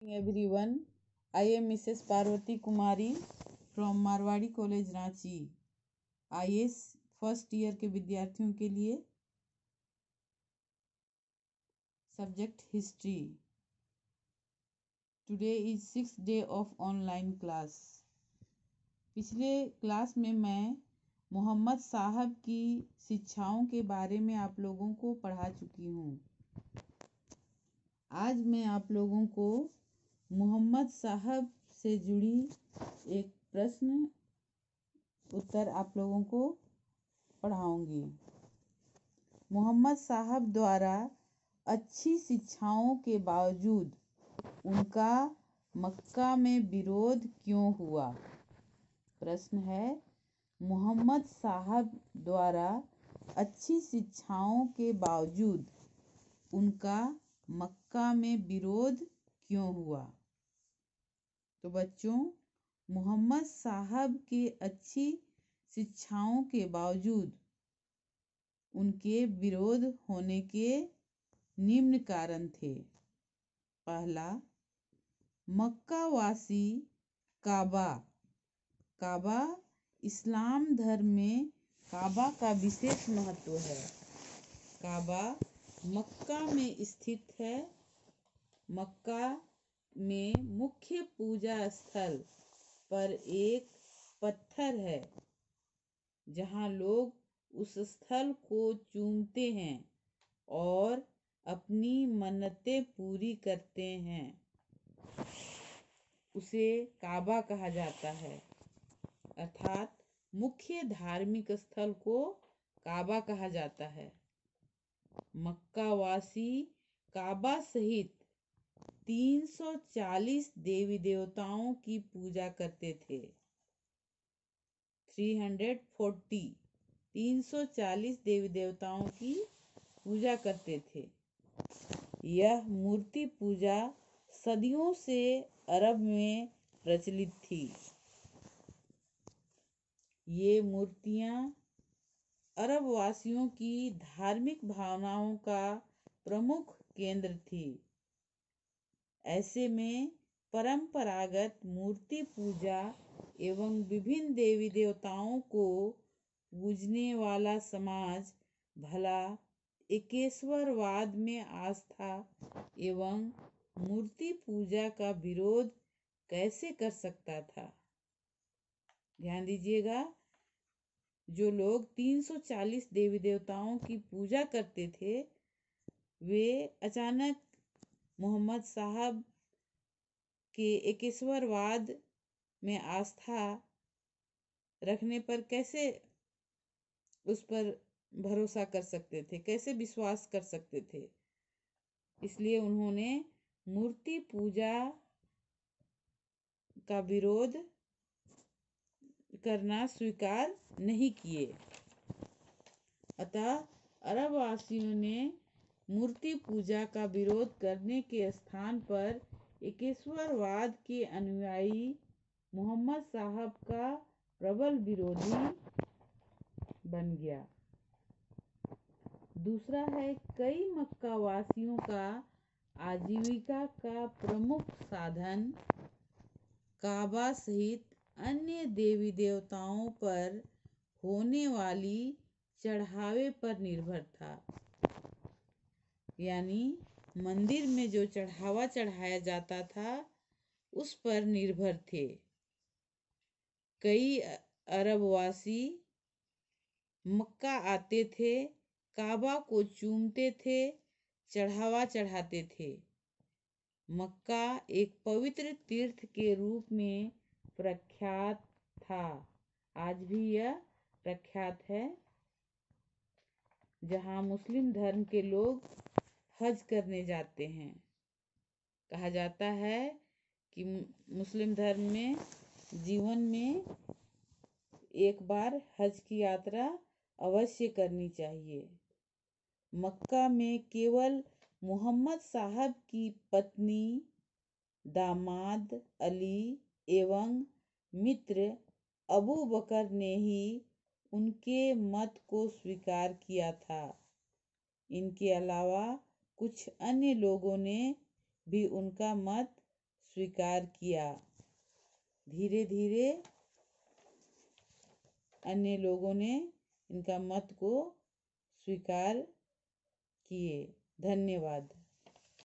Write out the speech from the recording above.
Everyone, I am Mrs. Parvati Kumari from Marwari college Ranchi. IAS first year के विद्यार्थियों के लिए subject history. Today is 6th day of online class. पिछले class में मैं मोहम्मद साहब की शिक्षाओं के बारे में आप लोगों को पढ़ा चुकी हूँ। आज मैं आप लोगों को मोहम्मद साहब से जुड़ी एक प्रश्न उत्तर आप लोगों को पढ़ाऊंगी। मोहम्मद साहब द्वारा अच्छी शिक्षाओं के बावजूद उनका मक्का में विरोध क्यों हुआ? प्रश्न है, मोहम्मद साहब द्वारा अच्छी शिक्षाओं के बावजूद उनका मक्का में विरोध क्यों हुआ? तो बच्चों, मोहम्मद साहब के अच्छी शिक्षाओं के बावजूद उनके विरोध होने के निम्न कारण थे। पहला, मक्का वासी काबा इस्लाम धर्म में काबा का विशेष महत्व है। काबा मक्का में स्थित है। मक्का में मुख्य पूजा स्थल पर एक पत्थर है जहाँ लोग उस स्थल को चूमते हैं और अपनी मन्नतें पूरी करते हैं। उसे काबा कहा जाता है, अर्थात मुख्य धार्मिक स्थल को काबा कहा जाता है। मक्का वासी काबा सहित 340 देवी देवताओं की पूजा करते थे। 340 देवी देवताओं की पूजा करते थे। यह मूर्ति पूजा सदियों से अरब में प्रचलित थी। ये मूर्तियां अरब वासियों की धार्मिक भावनाओं का प्रमुख केंद्र थी। ऐसे में परंपरागत मूर्ति पूजा एवं विभिन्न देवी देवताओं को पूजने वाला समाज भला एकेश्वरवाद में आस्था एवं मूर्ति पूजा का विरोध कैसे कर सकता था? ध्यान दीजिएगा, जो लोग 340 देवी देवताओं की पूजा करते थे, वे अचानक मोहम्मद साहब के एकेश्वरवाद में आस्था रखने पर कैसे उस पर भरोसा कर सकते थे, कैसे विश्वास कर सकते थे? इसलिए उन्होंने मूर्ति पूजा का विरोध करना स्वीकार नहीं किए। अतः अरब वासियों ने मूर्ति पूजा का विरोध करने के स्थान पर एकेश्वरवाद के अनुयायी मोहम्मद साहब का प्रबल विरोधी बन गया। दूसरा है, कई मक्का वासियों का आजीविका का प्रमुख साधन काबा सहित अन्य देवी देवताओं पर होने वाली चढ़ावे पर निर्भर था। यानी मंदिर में जो चढ़ावा चढ़ाया जाता था उस पर निर्भर थे। कई अरबवासी मक्का आते थे, काबा को चूमते थे, चढ़ावा चढ़ाते थे। मक्का एक पवित्र तीर्थ के रूप में प्रख्यात था। आज भी यह प्रख्यात है, जहाँ मुस्लिम धर्म के लोग हज करने जाते हैं। कहा जाता है कि मुस्लिम धर्म में जीवन में एक बार हज की यात्रा अवश्य करनी चाहिए। मक्का में केवल मोहम्मद साहब की पत्नी, दामाद अली एवं मित्र अबू बकर ने ही उनके मत को स्वीकार किया था। इनके अलावा कुछ अन्य लोगों ने भी उनका मत स्वीकार किया। धीरे धीरे अन्य लोगों ने इनका मत को स्वीकार किए। धन्यवाद।